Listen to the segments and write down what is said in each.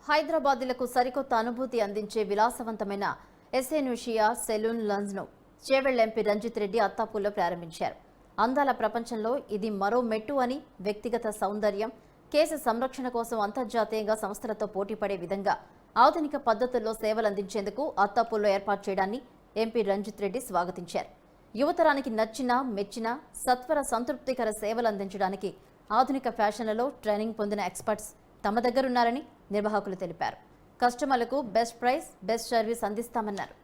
హైదరాబాదీలకు సరికొత్త అనుభూతి అందించే విలాసవంతమైన ఎస్ఎన్యూషియా సెలూన్ లాంజ్ను చేవెళ్ల ఎంపీ రంజిత్ రెడ్డి అత్తాపూర్లో ప్రారంభించారు. అందాల ప్రపంచంలో ఇది మరో మెట్టు అని, వ్యక్తిగత సౌందర్యం, కేశ సంరక్షణ కోసం అంతర్జాతీయంగా సంస్థలతో పోటీపడే విధంగా ఆధునిక పద్ధతుల్లో సేవలందించేందుకు అత్తాపూర్లో ఏర్పాటు చేయడాన్ని ఎంపీ రంజిత్ రెడ్డి స్వాగతించారు. యువతరానికి నచ్చిన, మెచ్చిన, సత్వర సంతృప్తికర సేవలు అందించడానికి ఆధునిక ఫ్యాషన్లలో ట్రైనింగ్ పొందిన ఎక్స్పర్ట్స్ తమ దగ్గరున్నారని నిర్వాహకులు తెలిపారు. కస్టమర్లకు బెస్ట్ ప్రైస్, బెస్ట్ సర్వీస్ అందిస్తామన్నారు.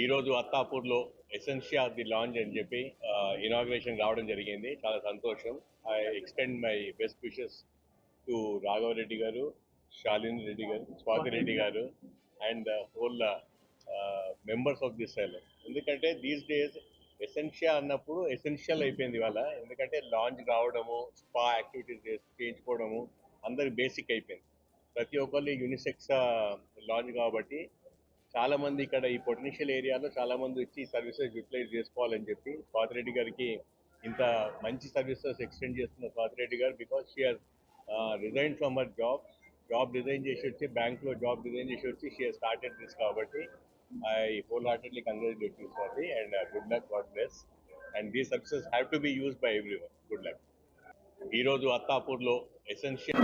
ఈరోజు అత్తాపూర్లో ఎసెన్షియా ది లాంజ్ అని చెప్పి ఇనాగ్రేషన్ రావడం జరిగింది. చాలా సంతోషం. I extend my best wishes to Raghava Reddy garu, Shalini Reddy garu, Swathi Reddy garu and whole members of this cell. ఎందుకంటే దీస్ డేస్ ఎసెన్షియా అన్నప్పుడు ఎసెన్షియల్ అయిపోయింది ఇవాళ. ఎందుకంటే లాంజ్ రావడము, స్పా యాక్టివిటీస్ చేయించుకోవడము అందరి బేసిక్ అయిపోయింది. ప్రతి ఒక్కళ్ళు యూనిసెక్స్ లాంజ్ కాబట్టి చాలా మంది ఇక్కడ ఈ పొటెన్షియల్ ఏరియాలో చాలా మంది వచ్చి ఈ సర్వీసెస్ యూటిలైజ్ చేసుకోవాలని చెప్పి స్వాతిరెడ్డి గారికి ఇంత మంచి సర్వీసెస్ ఎక్స్టెండ్ చేస్తున్న స్వాతిరెడ్డి గారు, because she has resign from her job resign చేసి వచ్చి బ్యాంక్లో జాబ్ రిజైన్ చేసి వచ్చి షీ హాజ్ స్టార్టెడ్ దిస్. కాబట్టి I whole heartedly congratulate you Swathi and good luck, God bless. And these services have to be used by everyone. Good luck. ఈరోజు అత్తాపూర్లో essential